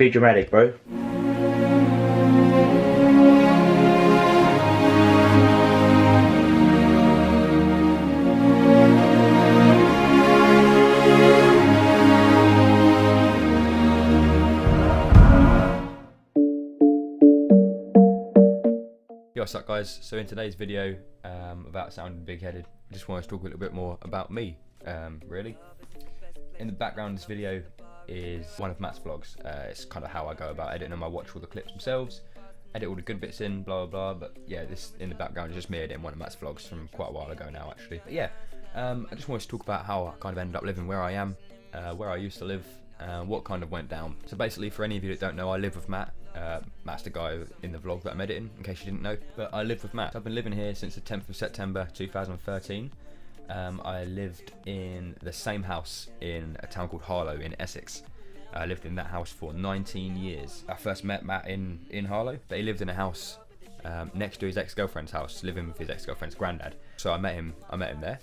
Be dramatic, bro. Yo, what's up guys? So in today's video about sounding big-headed, I just want to talk a little bit more about me, really. In the background of this video is one of Matt's vlogs. It's kind of how I go about editing them. I watch all the clips themselves, edit all the good bits in, blah blah blah, but yeah, this in the background is just me editing one of Matt's vlogs from quite a while ago now actually. But yeah, I just wanted to talk about how I kind of ended up living where I am, where I used to live, what kind of went down. So basically, for any of you that don't know, I live with Matt. Matt's the guy in the vlog that I'm editing, in case you didn't know. But I live with Matt. I've been living here since the 10th of September 2013. I lived in the same house in a town called Harlow in Essex. I lived in that house for 19 years. I first met Matt in Harlow, but he lived in a house next to his ex-girlfriend's house, living with his ex-girlfriend's granddad. So I met him there.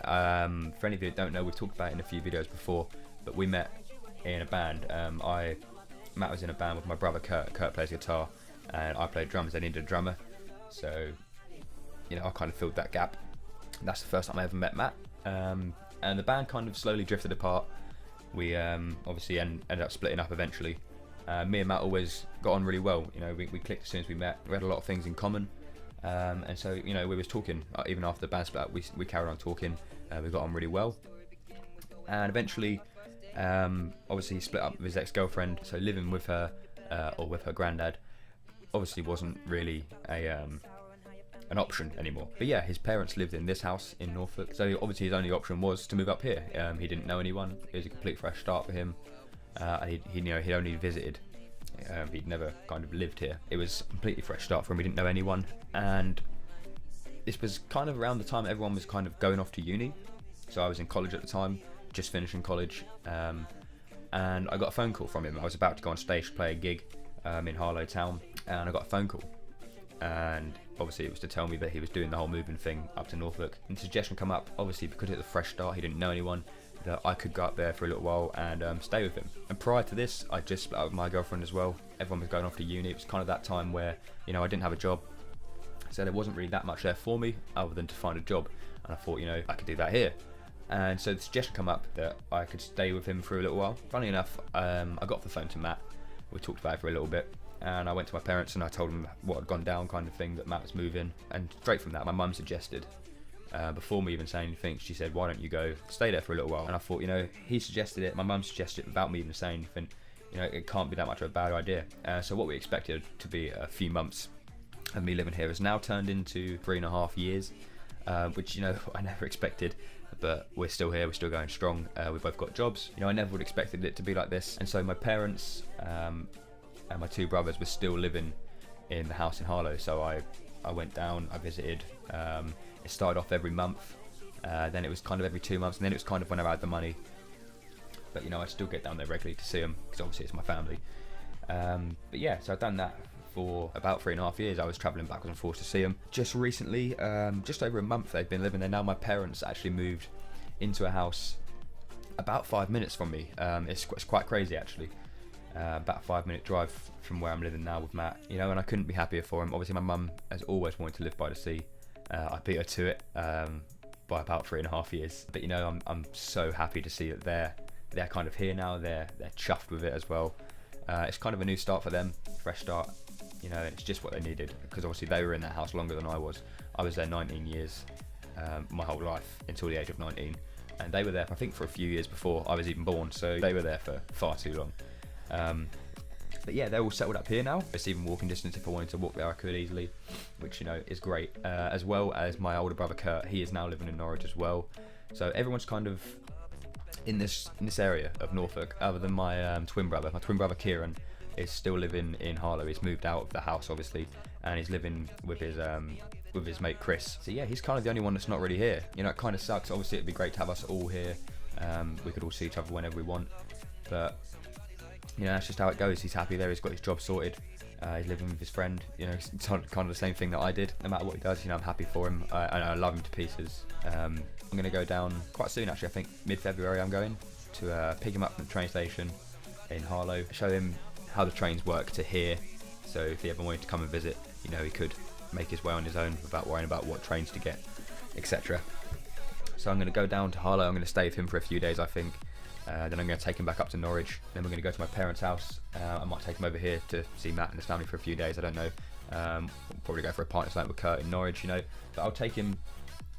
For any of you that don't know, we've talked about it in a few videos before, but we met in a band. Matt was in a band with my brother Kurt. Kurt plays guitar and I played drums. They needed a drummer, so you know, I kind of filled that gap. That's the first time I ever met Matt, and the band kind of slowly drifted apart. We obviously ended up splitting up eventually. Me and Matt always got on really well. You know, we clicked as soon as we met. We had a lot of things in common, and so you know, we was talking even after the band split up. We carried on talking. We got on really well, and eventually obviously he split up with his ex-girlfriend, so living with her or with her granddad obviously wasn't really an option anymore. But yeah, his parents lived in this house in Norfolk, so obviously his only option was to move up here. He didn't know anyone. It was a complete fresh start for him. He'd only visited. He'd never kind of lived here. It was a completely fresh start for him. He didn't know anyone, and this was kind of around the time everyone was kind of going off to uni. So I was in college at the time, just finishing college, and I got a phone call from him. I was about to go on stage to play a gig in Harlow town, and I got a phone call, and obviously it was to tell me that he was doing the whole moving thing up to Norfolk. And the suggestion come up, obviously because it was a fresh start, he didn't know anyone, that I could go up there for a little while and stay with him. And prior to this, I just split up with my girlfriend as well. Everyone was going off to uni. It was kind of that time where, you know, I didn't have a job, so there wasn't really that much there for me other than to find a job. And I thought, you know, I could do that here. And so the suggestion come up that I could stay with him for a little while. Funny enough, I got off the phone to Matt. We talked about it for a little bit, and I went to my parents and I told them what had gone down, kind of thing, that Matt was moving. And straight from that, my mum suggested, before me even saying anything, she said, why don't you go stay there for a little while? And I thought, you know, he suggested it, my mum suggested it without me even saying anything. You know, it can't be that much of a bad idea. So what we expected to be a few months of me living here has now turned into 3.5 years, which, you know, I never expected. But we're still here, we're still going strong. We've both got jobs. You know, I never would have expected it to be like this. And so my parents and my two brothers were still living in the house in Harlow. So I went down, I visited. It started off every month, then it was kind of every 2 months, and then it was kind of whenever I had the money. But you know, I still get down there regularly to see them, because obviously it's my family. But yeah, so I've done that for about 3.5 years. I was travelling backwards and forwards to see them. Just recently, just over a month they've been living there now. My parents actually moved into a house about 5 minutes from me. It's quite crazy actually. About a 5-minute drive from where I'm living now with Matt. You know, and I couldn't be happier for him. Obviously my mum has always wanted to live by the sea. I beat her to it by about 3.5 years. But you know, I'm so happy to see that they're kind of here now. They're chuffed with it as well. It's kind of a new start for them, fresh start. You know, and it's just what they needed, because obviously they were in that house longer than I was. I was there 19 years, my whole life, until the age of 19. And they were there, I think, for a few years before I was even born, so they were there for far too long. But yeah, they're all settled up here now. It's even walking distance. If I wanted to walk there, I could easily, which, you know, is great. As well as my older brother Kurt, he is now living in Norwich as well. So everyone's kind of in this area of Norfolk, other than my twin brother. My twin brother Kieran is still living in Harlow. He's moved out of the house obviously, and he's living with his mate Chris. So yeah, he's kind of the only one that's not really here. You know, it kind of sucks. Obviously it'd be great to have us all here. We could all see each other whenever we want, but you know, that's just how it goes. He's happy there, he's got his job sorted, he's living with his friend. You know, it's kind of the same thing that I did. No matter what he does, you know, I'm happy for him. I love him to pieces. I'm going to go down quite soon actually. I think mid-February I'm going to pick him up from the train station in Harlow, show him how the trains work to here. So if he ever wanted to come and visit, you know, he could make his way on his own without worrying about what trains to get, etc. So I'm going to go down to Harlow. I'm going to stay with him for a few days, I think. Then I'm going to take him back up to Norwich. Then we're going to go to my parents' house. I might take him over here to see Matt and his family for a few days. I don't know. We'll probably go for a pint night with Kurt in Norwich, you know. But I'll take him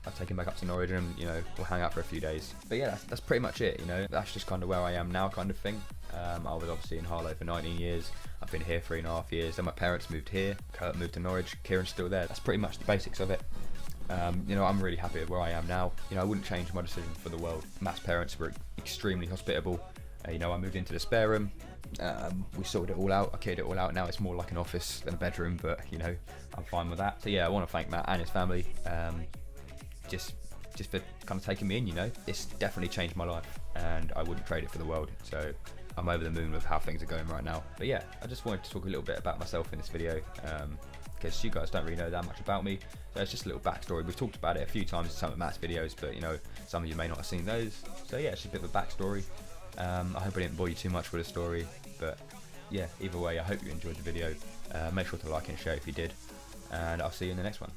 back up to Norwich, and you know, we'll hang out for a few days. But yeah, that's pretty much it. You know, that's just kind of where I am now, kind of thing. I was obviously in Harlow for 19 years. I've been here 3.5 years. Then my parents moved here. Kurt moved to Norwich. Kieran's still there. That's pretty much the basics of it. You know, I'm really happy with where I am now. You know, I wouldn't change my decision for the world. Matt's parents were extremely hospitable. You know, I moved into the spare room. We sorted it all out. I kitted it all out. Now it's more like an office than a bedroom, but you know, I'm fine with that. So yeah, I want to thank Matt and his family, just for kind of taking me in. You know, it's definitely changed my life, and I wouldn't trade it for the world. So I'm over the moon with how things are going right now. But yeah, I just wanted to talk a little bit about myself in this video, because you guys don't really know that much about me. So it's just a little backstory. We've talked about it a few times in some of Matt's videos, but you know, some of you may not have seen those. So yeah, it's just a bit of a backstory. I hope I didn't bore you too much with the story, but yeah, either way, I hope you enjoyed the video. Make sure to like and share if you did, and I'll see you in the next one.